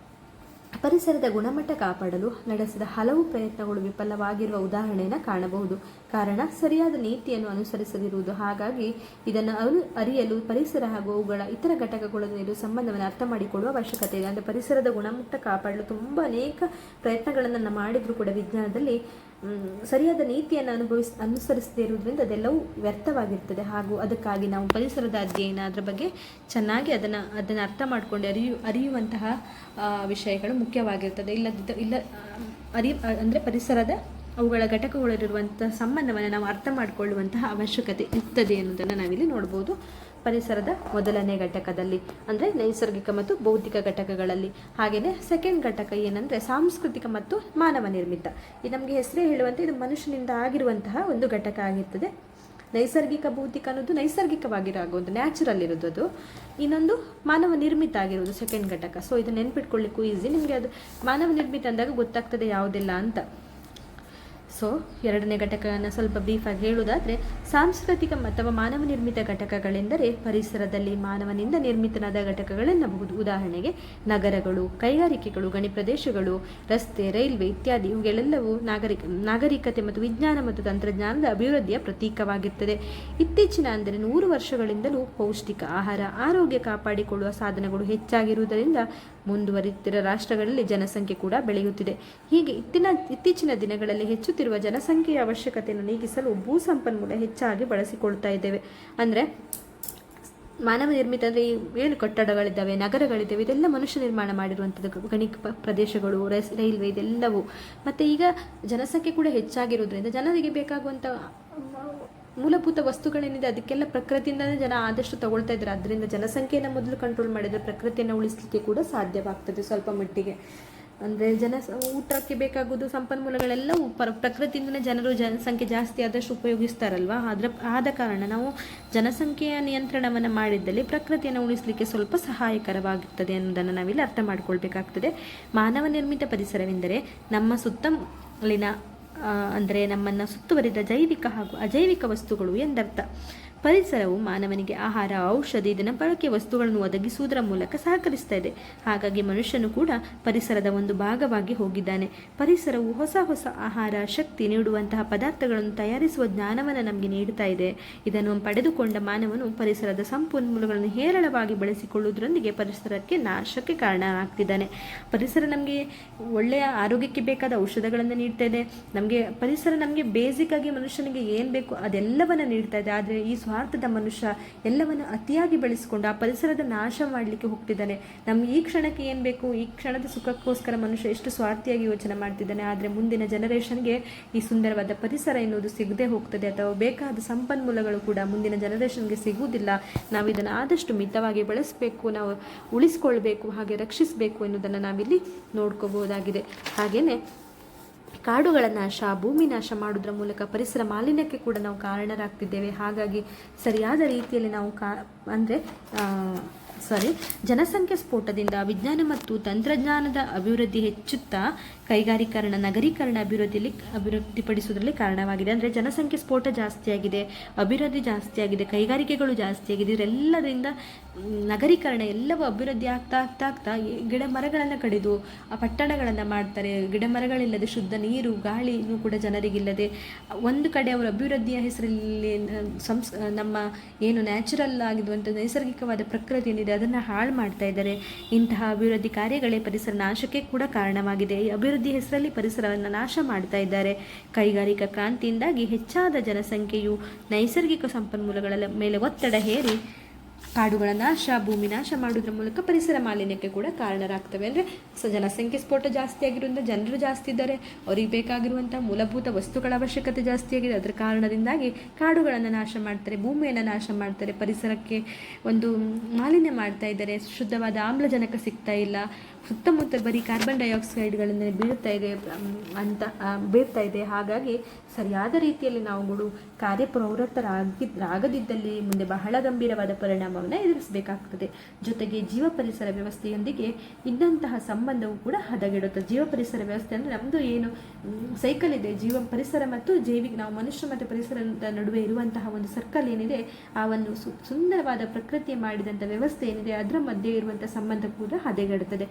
ಪರಿಸರದ ಗುಣಮಟ್ಟ ಕಾಪಾಡಲು ನಡೆಸಿದ ಹಲವು ಪ್ರಯತ್ನಗಳು ವಿಫಲವಾಗಿರುವ ಉದಾಹರಣೆಯನ್ನು ಕಾಣಬಹುದು. ಕಾರಣ ಸರಿಯಾದ ನೀತಿಯನ್ನು ಅನುಸರಿಸದಿರುವುದು. ಹಾಗಾಗಿ ಇದನ್ನು ಅರಿಯಲು ಪರಿಸರ ಹಾಗೂ ಅವುಗಳ ಇತರ ಘಟಕಗಳೊಂದಿಗೆ ಸಂಬಂಧವನ್ನು ಅರ್ಥ ಮಾಡಿಕೊಳ್ಳುವ ಅವಶ್ಯಕತೆ ಇದೆ. ಅಂದರೆ ಪರಿಸರದ ಗುಣಮಟ್ಟ ಕಾಪಾಡಲು ತುಂಬ ಅನೇಕ ಪ್ರಯತ್ನಗಳನ್ನು ಮಾಡಿದರೂ ಕೂಡ ವಿಜ್ಞಾನದಲ್ಲಿ ಸರಿಯಾದ ನೀತಿಯನ್ನು ಅನುಸರಿಸದೇ ಇರುವುದರಿಂದ ಅದೆಲ್ಲವೂ ವ್ಯರ್ಥವಾಗಿರ್ತದೆ. ಹಾಗೂ ಅದಕ್ಕಾಗಿ ನಾವು ಪರಿಸರದ ಅಧ್ಯಯನ, ಅದರ ಬಗ್ಗೆ ಚೆನ್ನಾಗಿ ಅದನ್ನು ಅರ್ಥ ಮಾಡಿಕೊಂಡು ಅರಿಯುವಂತಹ ವಿಷಯಗಳು ಮುಖ್ಯವಾಗಿರ್ತದೆ. ಅಂದರೆ ಪರಿಸರದ ಅವುಗಳ ಘಟಕಗಳಿರುವಂಥ ಸಂಬಂಧವನ್ನು ನಾವು ಅರ್ಥ ಮಾಡಿಕೊಳ್ಳುವಂತಹ ಅವಶ್ಯಕತೆ ಇರ್ತದೆ ಎನ್ನುವುದನ್ನು ನಾವಿಲ್ಲಿ ನೋಡ್ಬೋದು. ಪರಿಸರದ ಮೊದಲನೇ ಘಟಕದಲ್ಲಿ ಅಂದರೆ ನೈಸರ್ಗಿಕ ಮತ್ತು ಭೌತಿಕ ಘಟಕಗಳಲ್ಲಿ. ಹಾಗೆಯೇ ಸೆಕೆಂಡ್ ಘಟಕ ಏನಂದರೆ ಸಾಂಸ್ಕೃತಿಕ ಮತ್ತು ಮಾನವ ನಿರ್ಮಿತ. ಇದು ನಮಗೆ ಹೆಸರೇ ಹೇಳುವಂತೆ ಇದು ಮನುಷ್ಯನಿಂದ ಆಗಿರುವಂತಹ ಒಂದು ಘಟಕ ಆಗಿರ್ತದೆ. ನೈಸರ್ಗಿಕ, ಭೌತಿಕ ಅನ್ನೋದು ನೈಸರ್ಗಿಕವಾಗಿರೋದು, ನ್ಯಾಚುರಲ್ ಇರೋದು ಅದು. ಇನ್ನೊಂದು ಮಾನವ ನಿರ್ಮಿತ ಆಗಿರೋದು ಸೆಕೆಂಡ್ ಘಟಕ. ಸೊ ಇದು ನೆನ್ಪಿಟ್ಕೊಳ್ಳಿಕ್ಕೂ ಈಸಿ. ನಿಮಗೆ ಅದು ಮಾನವ ನಿರ್ಮಿತ ಅಂದಾಗ ಗೊತ್ತಾಗ್ತದೆ ಯಾವುದೆಲ್ಲ ಅಂತ. ಸೊ ಎರಡನೇ ಘಟಕವನ್ನು ಸ್ವಲ್ಪ ಬ್ರೀಫಾಗಿ ಹೇಳುವುದಾದರೆ, ಸಾಂಸ್ಕೃತಿಕ ಅಥವಾ ಮಾನವ ನಿರ್ಮಿತ ಘಟಕಗಳೆಂದರೆ ಪರಿಸರದಲ್ಲಿ ಮಾನವನಿಂದ ನಿರ್ಮಿತನಾದ ಘಟಕಗಳೆನ್ನಬಹುದು. ಉದಾಹರಣೆಗೆ ನಗರಗಳು, ಕೈಗಾರಿಕೆಗಳು, ಗಣಿ ಪ್ರದೇಶಗಳು, ರಸ್ತೆ, ರೈಲ್ವೆ ಇತ್ಯಾದಿ. ಇವುಗಳೆಲ್ಲವೂ ನಾಗರಿಕತೆ ಮತ್ತು ವಿಜ್ಞಾನ ಮತ್ತು ತಂತ್ರಜ್ಞಾನದ ಅಭಿವೃದ್ಧಿಯ ಪ್ರತೀಕವಾಗಿರ್ತದೆ. ಇತ್ತೀಚಿನ ಅಂದರೆ 100 ವರ್ಷಗಳಿಂದಲೂ ಪೌಷ್ಟಿಕ ಆಹಾರ, ಆರೋಗ್ಯ ಕಾಪಾಡಿಕೊಳ್ಳುವ ಸಾಧನಗಳು ಹೆಚ್ಚಾಗಿರುವುದರಿಂದ ಮುಂದುವರಿಯುತ್ತಿರುವ ರಾಷ್ಟ್ರಗಳಲ್ಲಿ ಜನಸಂಖ್ಯೆ ಕೂಡ ಬೆಳೆಯುತ್ತಿದೆ. ಹೀಗೆ ಇತ್ತೀಚಿನ ದಿನಗಳಲ್ಲಿ ಹೆಚ್ಚುತ್ತಿರುವ ಜನಸಂಖ್ಯೆಯ ಅವಶ್ಯಕತೆಯನ್ನು ನೀಗಿಸಲು ಭೂ ಸಂಪನ್ಮೂಲ ಹೆಚ್ಚಾಗಿ ಬಳಸಿಕೊಳ್ತಾ ಇದ್ದೇವೆ. ಅಂದರೆ ಮಾನವ ನಿರ್ಮಿತ ಅಂದರೆ ಏನು ಕಟ್ಟಡಗಳಿದ್ದಾವೆ, ನಗರಗಳಿದ್ದಾವೆ, ಇದೆಲ್ಲ ಮನುಷ್ಯ ನಿರ್ಮಾಣ ಮಾಡಿರುವಂಥದ್ದು. ಗಣಿ ಪ್ರದೇಶಗಳು, ರೈಲ್ವೆ ಇದೆಲ್ಲವೂ. ಮತ್ತು ಈಗ ಜನಸಂಖ್ಯೆ ಕೂಡ ಹೆಚ್ಚಾಗಿರೋದ್ರಿಂದ ಜನರಿಗೆ ಬೇಕಾಗುವಂಥ ಮೂಲಭೂತ ವಸ್ತುಗಳೇನಿದೆ ಅದಕ್ಕೆಲ್ಲ ಪ್ರಕೃತಿಯಿಂದಲೇ ಜನ ಆದಷ್ಟು ತಗೊಳ್ತಾ ಇದ್ದಾರೆ. ಅದರಿಂದ ಜನಸಂಖ್ಯೆಯನ್ನು ಮೊದಲು ಕಂಟ್ರೋಲ್ ಮಾಡಿದರೆ ಪ್ರಕೃತಿಯನ್ನು ಉಳಿಸಲಿಕ್ಕೆ ಕೂಡ ಸಾಧ್ಯವಾಗ್ತದೆ ಸ್ವಲ್ಪ ಮಟ್ಟಿಗೆ. ಅಂದರೆ ಊಟಕ್ಕೆ ಬೇಕಾಗೋದು ಸಂಪನ್ಮೂಲಗಳೆಲ್ಲವೂ ಪ್ರಕೃತಿಯಿಂದಲೇ ಜನಸಂಖ್ಯೆ ಜಾಸ್ತಿ ಆದಷ್ಟು ಉಪಯೋಗಿಸ್ತಾರಲ್ವ. ಆದ ಕಾರಣ ನಾವು ಜನಸಂಖ್ಯೆಯ ನಿಯಂತ್ರಣವನ್ನು ಮಾಡಿದ್ದಲ್ಲಿ ಪ್ರಕೃತಿಯನ್ನು ಉಳಿಸಲಿಕ್ಕೆ ಸ್ವಲ್ಪ ಸಹಾಯಕರವಾಗುತ್ತದೆ ಅನ್ನೋದನ್ನು ನಾವಿಲ್ಲಿ ಅರ್ಥ ಮಾಡ್ಕೊಳ್ಬೇಕಾಗ್ತದೆ. ಮಾನವ ನಿರ್ಮಿತ ಪರಿಸರವೆಂದರೆ ನಮ್ಮ ಸುತ್ತಲಿನ ಅಂದರೆ ನಮ್ಮನ್ನು ಸುತ್ತುವರಿದ ಜೈವಿಕ ಹಾಗೂ ಅಜೈವಿಕ ವಸ್ತುಗಳು ಎಂದರ್ಥ. ಪರಿಸರವು ಮಾನವನಿಗೆ ಆಹಾರ, ಔಷಧಿ, ದಿನಬಳಕೆ ವಸ್ತುಗಳನ್ನು ಒದಗಿಸುವುದರ ಮೂಲಕ ಸಹಕರಿಸ್ತಾ ಇದೆ. ಹಾಗಾಗಿ ಮನುಷ್ಯನು ಕೂಡ ಪರಿಸರದ ಒಂದು ಭಾಗವಾಗಿ ಹೋಗಿದ್ದಾನೆ. ಪರಿಸರವು ಹೊಸ ಹೊಸ ಆಹಾರ, ಶಕ್ತಿ ನೀಡುವಂತಹ ಪದಾರ್ಥಗಳನ್ನು ತಯಾರಿಸುವ ಜ್ಞಾನವನ್ನು ನಮಗೆ ನೀಡುತ್ತಾ ಇದೆ. ಇದನ್ನು ಪಡೆದುಕೊಂಡ ಮಾನವನು ಪರಿಸರದ ಸಂಪನ್ಮೂಲಗಳನ್ನು ಹೇರಳವಾಗಿ ಬಳಸಿಕೊಳ್ಳುವುದರೊಂದಿಗೆ ಪರಿಸರಕ್ಕೆ ನಾಶಕ್ಕೆ ಕಾರಣನಾಗ್ತಿದ್ದಾನೆ. ಪರಿಸರ ನಮಗೆ ಒಳ್ಳೆಯ ಆರೋಗ್ಯಕ್ಕೆ ಬೇಕಾದ ಔಷಧಗಳನ್ನು ನೀಡ್ತಾ ಇದೆ. ಪರಿಸರ ನಮಗೆ ಬೇಸಿಕ್ ಆಗಿ ಮನುಷ್ಯನಿಗೆ ಏನು ಬೇಕು ಅದೆಲ್ಲವನ್ನು ನೀಡ್ತಾ ಇದೆ. ಆದರೆ ಈ ಸ್ವಾರ್ಥದ ಮನುಷ್ಯ ಎಲ್ಲವನ್ನು ಅತಿಯಾಗಿ ಬೆಳೆಸಿಕೊಂಡು ಆ ಪರಿಸರದ ನಾಶ ಮಾಡಲಿಕ್ಕೆ ಹೋಗ್ತಿದ್ದಾನೆ. ನಮ್ಗೆ ಈ ಕ್ಷಣಕ್ಕೆ ಏನು ಬೇಕು, ಈ ಕ್ಷಣದ ಸುಖಕ್ಕೋಸ್ಕರ ಮನುಷ್ಯ ಎಷ್ಟು ಸ್ವಾರ್ಥಿಯಾಗಿ ಯೋಚನೆ ಮಾಡ್ತಿದ್ದಾನೆ. ಆದರೆ ಮುಂದಿನ ಜನರೇಷನ್ಗೆ ಈ ಸುಂದರವಾದ ಪರಿಸರ ಎನ್ನುವುದು ಸಿಗದೆ ಹೋಗ್ತದೆ, ಅಥವಾ ಬೇಕಾದ ಸಂಪನ್ಮೂಲಗಳು ಕೂಡ ಮುಂದಿನ ಜನರೇಷನ್ಗೆ ಸಿಗುವುದಿಲ್ಲ. ನಾವು ಇದನ್ನು ಆದಷ್ಟು ಮಿತವಾಗಿ ಬಳಸಬೇಕು, ನಾವು ಉಳಿಸ್ಕೊಳ್ಬೇಕು, ಹಾಗೆ ರಕ್ಷಿಸಬೇಕು ಎನ್ನುವುದನ್ನು ನಾವಿಲ್ಲಿ ನೋಡ್ಕೋಬಹುದಾಗಿದೆ. ಹಾಗೆಯೇ ಕಾಡುಗಳ ನಾಶ, ಭೂಮಿ ನಾಶ ಮಾಡೋದ್ರ ಮೂಲಕ ಪರಿಸರ ಮಾಲಿನ್ಯಕ್ಕೆ ಕೂಡ ನಾವು ಕಾರಣರಾಗ್ತಿದ್ದೇವೆ. ಹಾಗಾಗಿ ಸರಿಯಾದ ರೀತಿಯಲ್ಲಿ ನಾವು ಜನಸಂಖ್ಯೆ ಸ್ಫೋಟದಿಂದ ವಿಜ್ಞಾನ ಮತ್ತು ತಂತ್ರಜ್ಞಾನದ ಅಭಿವೃದ್ಧಿ ಹೆಚ್ಚುತ್ತಾ ಕೈಗಾರೀಕರಣ, ನಗರೀಕರಣ ಅಭಿವೃದ್ಧಿಪಡಿಸುವುದರಲ್ಲಿ ಕಾರಣವಾಗಿದೆ. ಅಂದರೆ ಜನಸಂಖ್ಯೆ ಸ್ಫೋಟ ಜಾಸ್ತಿಯಾಗಿದೆ, ಅಭಿವೃದ್ಧಿ ಜಾಸ್ತಿಯಾಗಿದೆ, ಕೈಗಾರಿಕೆಗಳು ಜಾಸ್ತಿಯಾಗಿದೆ. ಇದೆಲ್ಲದರಿಂದ ನಗರೀಕರಣ ಎಲ್ಲವೂ ಅಭಿವೃದ್ಧಿ ಆಗ್ತಾ ಗಿಡ ಮರಗಳನ್ನು ಕಡಿದು ಆ ಪಟ್ಟಣಗಳನ್ನು ಮಾಡ್ತಾರೆ. ಗಿಡ ಮರಗಳಿಲ್ಲದೆ ಶುದ್ಧ ನೀರು, ಗಾಳಿನೂ ಕೂಡ ಜನರಿಗಿಲ್ಲದೆ ಒಂದು ಕಡೆ ಅವರ ಅಭಿವೃದ್ಧಿಯ ಹೆಸರಲ್ಲಿ ನಮ್ಮ ಏನು ನ್ಯಾಚುರಲ್ ಆಗಿರುವಂಥ ನೈಸರ್ಗಿಕವಾದ ಪ್ರಕೃತಿ ಏನಿದೆ ಅದನ್ನು ಹಾಳು ಮಾಡ್ತಾ ಇದ್ದಾರೆ. ಇಂತಹ ಅಭಿವೃದ್ಧಿ ಕಾರ್ಯಗಳೇ ಪರಿಸರ ನಾಶಕ್ಕೆ ಕೂಡ ಕಾರಣವಾಗಿದೆ. ಈ ಅಭಿವೃದ್ಧಿ ಹೆಸರಲ್ಲಿ ಪರಿಸರವನ್ನು ನಾಶ ಮಾಡ್ತಾ ಇದ್ದಾರೆ. ಕೈಗಾರಿಕಾ ಕ್ರಾಂತಿಯಿಂದಾಗಿ ಹೆಚ್ಚಾದ ಜನಸಂಖ್ಯೆಯು ನೈಸರ್ಗಿಕ ಸಂಪನ್ಮೂಲಗಳ ಮೇಲೆ ಒತ್ತಡ ಹೇರಿ ಕಾಡುಗಳ ನಾಶ, ಭೂಮಿ ನಾಶ ಮಾಡೋದ್ರ ಮೂಲಕ ಪರಿಸರ ಮಾಲಿನ್ಯಕ್ಕೆ ಕೂಡ ಕಾರಣರಾಗ್ತವೆ. ಅಂದರೆ ಜನಸಂಖ್ಯೆ ಸ್ಫೋಟ ಜಾಸ್ತಿ ಆಗಿರೋದ್ರಿಂದ ಜನರು ಜಾಸ್ತಿ ಇದ್ದಾರೆ, ಅವ್ರಿಗೆ ಬೇಕಾಗಿರುವಂಥ ಮೂಲಭೂತ ವಸ್ತುಗಳ ಅವಶ್ಯಕತೆ ಜಾಸ್ತಿ ಆಗಿದೆ. ಅದರ ಕಾರಣದಿಂದಾಗಿ ಕಾಡುಗಳನ್ನು ನಾಶ ಮಾಡ್ತಾರೆ, ಭೂಮಿಯನ್ನು ನಾಶ ಮಾಡ್ತಾರೆ, ಪರಿಸರಕ್ಕೆ ಒಂದು ಮಾಲಿನ್ಯ ಮಾಡ್ತಾ ಇದ್ದಾರೆ. ಶುದ್ಧವಾದ ಆಮ್ಲಜನಕ ಸಿಗ್ತಾ ಇಲ್ಲ, ಸುತ್ತಮುತ್ತ ಬರೀ ಕಾರ್ಬನ್ ಡೈಆಕ್ಸೈಡ್ಗಳನ್ನು ಬೀರ್ತಾ ಇದೆ. ಹಾಗಾಗಿ ಸರಿಯಾದ ರೀತಿಯಲ್ಲಿ ನಾವುಗಳು ಕಾರ್ಯಪ್ರವೃತ್ತರಾಗದಿದ್ದಲ್ಲಿ ಮುಂದೆ ಬಹಳ ಗಂಭೀರವಾದ ಪರಿಣಾಮವನ್ನು ಎದುರಿಸಬೇಕಾಗ್ತದೆ. ಜೊತೆಗೆ ಜೀವ ಪರಿಸರ ವ್ಯವಸ್ಥೆಯೊಂದಿಗೆ ಇದ್ದಂತಹ ಸಂಬಂಧವು ಕೂಡ ಹದಗೆಡುತ್ತದೆ. ಜೀವ ಪರಿಸರ ವ್ಯವಸ್ಥೆ ಅಂದರೆ ನಮ್ಮದು ಏನು ಸೈಕಲ್ ಇದೆ, ಜೀವ ಪರಿಸರ ಮತ್ತು ಜೈವಿಕ, ನಾವು ಮನುಷ್ಯ ಮತ್ತು ಪರಿಸರದ ನಡುವೆ ಇರುವಂತಹ ಒಂದು ಸರ್ಕಲ್ ಏನಿದೆ, ಆ ಒಂದು ಸುಂದರವಾದ ಪ್ರಕೃತಿ ಮಾಡಿದಂಥ ವ್ಯವಸ್ಥೆ ಏನಿದೆ ಅದರ ಮಧ್ಯೆ ಇರುವಂಥ ಸಂಬಂಧ ಕೂಡ ಹದಗೆಡುತ್ತದೆ.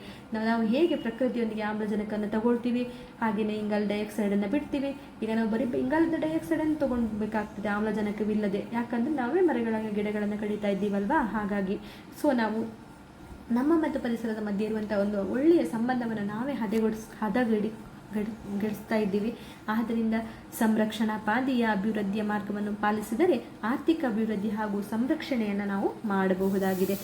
ನಾವು ಹೇಗೆ ಪ್ರಕೃತಿಯೊಂದಿಗೆ ಆಮ್ಲಜನಕವನ್ನು ತಗೊಳ್ತೀವಿ, ಹಾಗೆಯೇ ಇಂಗಾಲ ಡೈಆಕ್ಸೈಡನ್ನು ಬಿಡ್ತೀವಿ. ಈಗ ನಾವು ಬರೀ ಇಂಗಾಲದ ಡೈಆಕ್ಸೈಡನ್ನು ತಗೊಳ್ಬೇಕಾಗ್ತದೆ ಆಮ್ಲಜನಕವಿಲ್ಲದೆ, ಯಾಕಂದರೆ ನಾವೇ ಗಿಡಗಳನ್ನು ಕಡಿತಾ ಇದ್ದೀವಲ್ವಾ. ಹಾಗಾಗಿ ನಾವು ನಮ್ಮ ಮತ್ತು ಪರಿಸರದ ಮಧ್ಯೆ ಇರುವಂಥ ಒಂದು ಒಳ್ಳೆಯ ಸಂಬಂಧವನ್ನು ನಾವೇ ಗೆಡಿಸ್ತಾ ಇದ್ದೀವಿ. ಆದ್ದರಿಂದ ಸಂರಕ್ಷಣಾ ಪಾದಿಯ ಅಭಿವೃದ್ಧಿಯ ಮಾರ್ಗವನ್ನು ಪಾಲಿಸಿದರೆ ಆರ್ಥಿಕ ಅಭಿವೃದ್ಧಿ ಹಾಗೂ ಸಂರಕ್ಷಣೆಯನ್ನು ನಾವು ಮಾಡಬಹುದಾಗಿದೆ.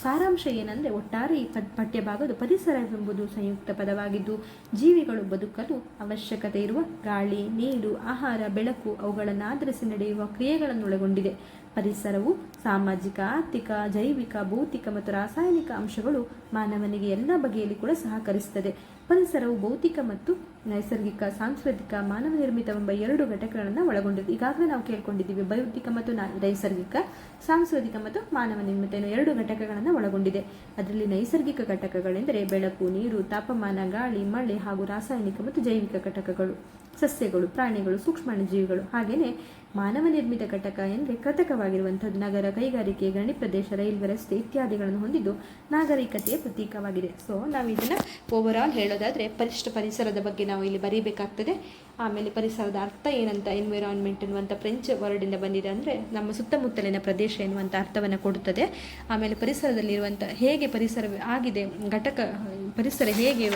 ಸಾರಾಂಶ ಏನಂದರೆ, ಒಟ್ಟಾರೆ ಈ ಪಠ್ಯಭಾಗದ ಪರಿಸರ ಎಂಬುದು ಸಂಯುಕ್ತ ಪದವಾಗಿದ್ದು ಜೀವಿಗಳು ಬದುಕಲು ಅವಶ್ಯಕತೆ ಇರುವ ಗಾಳಿ, ನೀರು, ಆಹಾರ, ಬೆಳಕು ಅವುಗಳನ್ನು ಆಧರಿಸಿ ನಡೆಯುವ ಕ್ರಿಯೆಗಳನ್ನೊಳಗೊಂಡಿದೆ. ಪರಿಸರವು ಸಾಮಾಜಿಕ, ಆರ್ಥಿಕ, ಜೈವಿಕ, ಭೌತಿಕ ಮತ್ತು ರಾಸಾಯನಿಕ ಅಂಶಗಳು ಮಾನವನಿಗೆ ಎಲ್ಲ ಬಗೆಯಲ್ಲಿ ಕೂಡ ಸಹಕರಿಸುತ್ತದೆ. ಪರಿಸರವು ಭೌತಿಕ ಮತ್ತು ನೈಸರ್ಗಿಕ, ಸಾಂಸ್ಕೃತಿಕ, ಮಾನವ ನಿರ್ಮಿತವೆಂಬ 2 ಘಟಕಗಳನ್ನು ಒಳಗೊಂಡಿದೆ. ಈಗಾಗಲೇ ನಾವು ಕೇಳ್ಕೊಂಡಿದ್ದೀವಿ, ಭೌತಿಕ ಮತ್ತು ನೈಸರ್ಗಿಕ, ಸಾಂಸ್ಕೃತಿಕ ಮತ್ತು ಮಾನವ ನಿರ್ಮಿತ 2 ಘಟಕಗಳನ್ನು ಒಳಗೊಂಡಿದೆ. ಅದರಲ್ಲಿ ನೈಸರ್ಗಿಕ ಘಟಕಗಳೆಂದರೆ ಬೆಳಕು, ನೀರು, ತಾಪಮಾನ, ಗಾಳಿ, ಮಳೆ ಹಾಗೂ ರಾಸಾಯನಿಕ ಮತ್ತು ಜೈವಿಕ ಘಟಕಗಳು, ಸಸ್ಯಗಳು, ಪ್ರಾಣಿಗಳು, ಸೂಕ್ಷ್ಮಾಣುಜೀವಿಗಳು. ಹಾಗೆಯೇ ಮಾನವ ನಿರ್ಮಿತ ಘಟಕ ಎಂದರೆ ಕೃತಕವಾಗಿರುವಂಥದ್ದು. ನಗರ, ಕೈಗಾರಿಕೆ, ಗಣಿ ಪ್ರದೇಶ, ರೈಲ್ವೆ ರಸ್ತೆ ಇತ್ಯಾದಿಗಳನ್ನು ಹೊಂದಿದ್ದು ನಾಗರಿಕತೆಯ ಪ್ರತೀಕವಾಗಿದೆ. ನಾವು ಇದನ್ನು ಓವರಾಲ್ ಹೇಳೋದಾದರೆ ಪರಿಸರದ ಬಗ್ಗೆ ನಾವು ಇಲ್ಲಿ ಬರೀಬೇಕಾಗ್ತದೆ. ಆಮೇಲೆ ಪರಿಸರದ ಅರ್ಥ ಏನಂತ, ಎನ್ವಿರಾನ್ಮೆಂಟ್ ಎನ್ನುವಂಥ ಫ್ರೆಂಚ್ ವರ್ಡಿಂದ ಬಂದಿದೆ. ಅಂದರೆ ನಮ್ಮ ಸುತ್ತಮುತ್ತಲಿನ ಪ್ರದೇಶ ಎನ್ನುವಂಥ ಅರ್ಥವನ್ನು ಕೊಡುತ್ತದೆ. ಆಮೇಲೆ ಪರಿಸರದಲ್ಲಿರುವಂಥ ಹೇಗೆ ಪರಿಸರ ಆಗಿದೆ, ಪರಿಸರ ಹೇಗೆ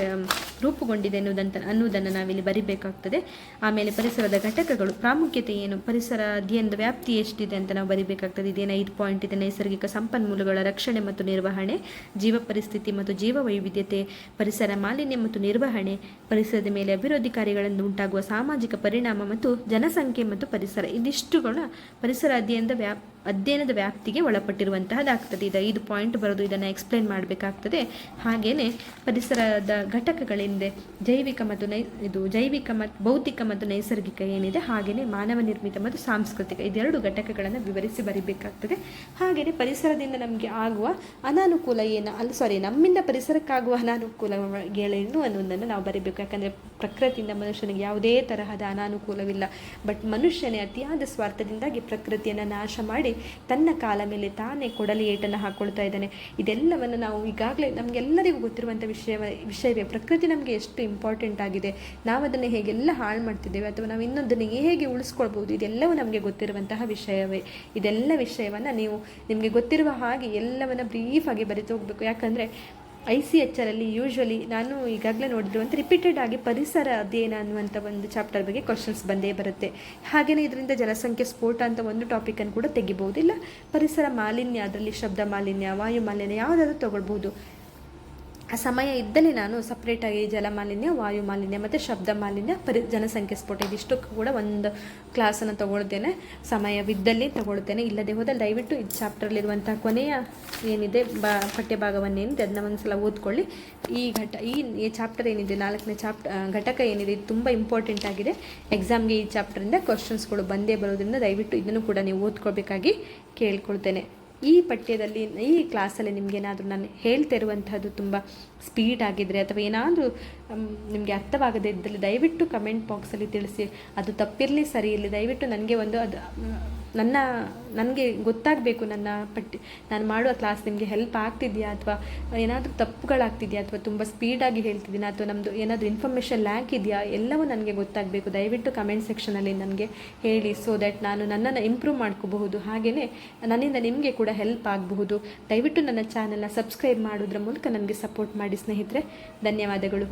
ರೂಪುಗೊಂಡಿದೆ ಅನ್ನುವುದನ್ನು ನಾವಿಲ್ಲಿ ಬರಿಬೇಕಾಗ್ತದೆ. ಆಮೇಲೆ ಪರಿಸರದ ಘಟಕಗಳು, ಪ್ರಾಮುಖ್ಯತೆ ಏನು, ಪರಿಸರ ಅಧ್ಯಯನದ ವ್ಯಾಪ್ತಿ ಎಷ್ಟಿದೆ ಅಂತ ನಾವು ಬರಿಬೇಕಾಗ್ತದೆ. ಇದೇನು 5 ಪಾಯಿಂಟ್ ಇದೆ. ನೈಸರ್ಗಿಕ ಸಂಪನ್ಮೂಲಗಳ ರಕ್ಷಣೆ ಮತ್ತು ನಿರ್ವಹಣೆ, ಜೀವ ಪರಿಸ್ಥಿತಿ ಮತ್ತು ಜೀವ ವೈವಿಧ್ಯತೆ, ಪರಿಸರ ಮಾಲಿನ್ಯ ಮತ್ತು ನಿರ್ವಹಣೆ, ಪರಿಸರದ ಮೇಲೆ ಅಭಿವೃದ್ಧಿ ಕಾರ್ಯಗಳಿಂದ ಉಂಟಾಗುವ ಸಾಮಾಜಿಕ ಪರಿಣಾಮ ಮತ್ತು ಜನಸಂಖ್ಯೆ ಮತ್ತು ಪರಿಸರ. ಇದಿಷ್ಟುಗಳ ಪರಿಸರ ಅಧ್ಯಯನದ ವ್ಯಾಪ್ತಿಗೆ ಒಳಪಟ್ಟಿರುವಂತಹದ್ದಾಗ್ತದೆ. ಇದು 5 ಪಾಯಿಂಟ್ ಬರೋದು, ಇದನ್ನು ಎಕ್ಸ್ಪ್ಲೇನ್ ಮಾಡಬೇಕಾಗ್ತದೆ. ಹಾಗೆಯೇ ಪರಿಸರದ ಘಟಕಗಳೆಂದರೆ ಜೈವಿಕ ಮತ್ತು ಭೌತಿಕ ಮತ್ತು ನೈಸರ್ಗಿಕ ಏನಿದೆ, ಹಾಗೆಯೇ ಮಾನವ ನಿರ್ಮಿತ ಮತ್ತು ಸಾಂಸ್ಕೃತಿಕ, ಇದೆರಡು ಘಟಕಗಳನ್ನು ವಿವರಿಸಿ ಬರೀಬೇಕಾಗ್ತದೆ. ಹಾಗೆಯೇ ಪರಿಸರದಿಂದ ನಮಗೆ ಆಗುವ ಅನಾನುಕೂಲ ನಮ್ಮಿಂದ ಪರಿಸರಕ್ಕಾಗುವ ಅನಾನುಕೂಲಗಳೇನು ಅನ್ನೋದನ್ನು ನಾವು ಬರೀಬೇಕು. ಯಾಕಂದರೆ ಪ್ರಕೃತಿಯಿಂದ ಮನುಷ್ಯನಿಗೆ ಯಾವುದೇ ತರಹದ ಅನಾನುಕೂಲವಿಲ್ಲ. ಬಟ್ ಮನುಷ್ಯನೇ ಅತಿಯಾದ ಸ್ವಾರ್ಥದಿಂದಾಗಿ ಪ್ರಕೃತಿಯನ್ನು ನಾಶ ಮಾಡಿ ತನ್ನ ಕಾಲ ಮೇಲೆ ತಾನೇ ಕೊಡಲಿ ಏಟನ್ನು ಹಾಕ್ಕೊಳ್ತಾ ಇದ್ದಾನೆ. ಇದೆಲ್ಲವನ್ನು ನಾವು ಈಗಾಗಲೇ ನಮಗೆಲ್ಲರಿಗೂ ಗೊತ್ತಿರುವಂಥ ವಿಷಯವೇ. ಪ್ರಕೃತಿ ನಮಗೆ ಎಷ್ಟು ಇಂಪಾರ್ಟೆಂಟ್ ಆಗಿದೆ, ನಾವು ಅದನ್ನು ಹೇಗೆಲ್ಲ ಹಾಳು ಮಾಡ್ತಿದ್ದೇವೆ ಅಥವಾ ನಾವು ಇನ್ನೊಂದನ್ನು ಹೇಗೆ ಉಳಿಸ್ಕೊಳ್ಬೋದು, ಇದೆಲ್ಲವೂ ನಮಗೆ ಗೊತ್ತಿರುವಂತಹ ವಿಷಯವೇ. ಇದೆಲ್ಲ ವಿಷಯವನ್ನು ನಿಮಗೆ ಗೊತ್ತಿರುವ ಹಾಗೆ ಎಲ್ಲವನ್ನು ಬ್ರೀಫಾಗಿ ಬರೆದು ಹೋಗಬೇಕು. ಯಾಕಂದರೆ ICHR ಯೂಶ್ವಲಿ ನಾನು ಈಗಾಗಲೇ ನೋಡಿರುವಂಥ ರಿಪೀಟೆಡ್ ಆಗಿ ಪರಿಸರ ಅಧ್ಯಯನ ಅನ್ನುವಂಥ ಒಂದು ಚಾಪ್ಟರ್ ಬಗ್ಗೆ ಕ್ವಶನ್ಸ್ ಬಂದೇ ಬರುತ್ತೆ. ಹಾಗೆಯೇ ಇದರಿಂದ ಜನಸಂಖ್ಯೆ ಸ್ಫೋಟ ಅಂತ ಒಂದು ಟಾಪಿಕನ್ನು ಕೂಡ ತೆಗಿಬಹುದು. ಇಲ್ಲ ಪರಿಸರ ಮಾಲಿನ್ಯ, ಅದರಲ್ಲಿ ಶಬ್ದ ಮಾಲಿನ್ಯ, ವಾಯು ಮಾಲಿನ್ಯ ಯಾವುದಾದ್ರೂ ತಗೊಳ್ಬೋದು. ಆ ಸಮಯ ಇದ್ದಲ್ಲಿ ನಾನು ಸಪ್ರೇಟಾಗಿ ಜಲಮಾಲಿನ್ಯ, ವಾಯು ಮಾಲಿನ್ಯ ಮತ್ತು ಶಬ್ದ ಮಾಲಿನ್ಯ, ಜನಸಂಖ್ಯೆ ಸ್ಫೋಟ ಇದಿಷ್ಟು ಕೂಡ ಒಂದು ಕ್ಲಾಸನ್ನು ತಗೊಳ್ತೇನೆ. ಸಮಯವಿದ್ದಲ್ಲಿ ತಗೊಳ್ತೇನೆ, ಇಲ್ಲದೆ ಹೋದಲ್ಲಿ ದಯವಿಟ್ಟು ಈ ಚಾಪ್ಟರ್ಲಿರುವಂಥ ಕೊನೆಯ ಏನಿದೆ ಪಠ್ಯಭಾಗವನ್ನೇನಿದೆ ಅದನ್ನ ಒಂದು ಸಲ ಓದ್ಕೊಳ್ಳಿ. ಈ ಚಾಪ್ಟರ್ ಏನಿದೆ, 4ನೇ ಘಟಕ ಏನಿದೆ, ಇದು ತುಂಬ ಇಂಪಾರ್ಟೆಂಟ್ ಆಗಿದೆ. ಎಕ್ಸಾಮ್ಗೆ ಈ ಚಾಪ್ಟರಿಂದ ಕ್ವಶನ್ಸ್ಗಳು ಬಂದೇ ಬರೋದ್ರಿಂದ ದಯವಿಟ್ಟು ಇದನ್ನು ಕೂಡ ನೀವು ಓದ್ಕೊಳ್ಬೇಕಾಗಿ ಕೇಳ್ಕೊಳ್ತೇನೆ. ಈ ಪಠ್ಯದಲ್ಲಿ, ಈ ಕ್ಲಾಸಲ್ಲಿ ನಿಮಗೇನಾದರೂ ನಾನು ಹೇಳ್ತಿರುವಂಥದ್ದು ತುಂಬ ಸ್ಪೀಡ್ ಆಗಿದ್ದರೆ ಅಥವಾ ಏನಾದರೂ ನಿಮಗೆ ಅರ್ಥವಾಗದೇ ಇದ್ದಲ್ಲಿ ದಯವಿಟ್ಟು ಕಮೆಂಟ್ ಬಾಕ್ಸಲ್ಲಿ ತಿಳಿಸಿ. ಅದು ತಪ್ಪಿರಲಿ ಸರಿ ಇರಲಿ, ದಯವಿಟ್ಟು ನನಗೆ ಒಂದು ಅದು ನನಗೆ ಗೊತ್ತಾಗಬೇಕು. ನಾನು ಮಾಡುವ ಕ್ಲಾಸ್ ನಿಮಗೆ ಹೆಲ್ಪ್ ಆಗ್ತಿದೆಯಾ ಅಥವಾ ಏನಾದರೂ ತಪ್ಪುಗಳಾಗ್ತಿದೆಯಾ ಅಥವಾ ತುಂಬ ಸ್ಪೀಡಾಗಿ ಹೇಳ್ತಿದ್ದೀನಾ ಅಥವಾ ನಮ್ಮದು ಏನಾದರೂ ಇನ್ಫಾರ್ಮೇಷನ್ ಲ್ಯಾಕ್ ಇದೆಯಾ, ಎಲ್ಲವೂ ನನಗೆ ಗೊತ್ತಾಗಬೇಕು. ದಯವಿಟ್ಟು ಕಮೆಂಟ್ ಸೆಕ್ಷನಲ್ಲಿ ನನಗೆ ಹೇಳಿ, ಸೊ ದ್ಯಾಟ್ ನಾನು ನನ್ನನ್ನು ಇಂಪ್ರೂವ್ ಮಾಡ್ಕೋಬಹುದು, ಹಾಗೆಯೇ ನನ್ನಿಂದ ನಿಮಗೆ ಕೂಡ ಹೆಲ್ಪ್ ಆಗಬಹುದು. ದಯವಿಟ್ಟು ನನ್ನ ಚಾನಲ್ನ ಸಬ್ಸ್ಕ್ರೈಬ್ ಮಾಡೋದ್ರ ಮೂಲಕ ನನಗೆ ಸಪೋರ್ಟ್ ಮಾಡಿ ಸ್ನೇಹಿತರೆ. ಧನ್ಯವಾದಗಳು.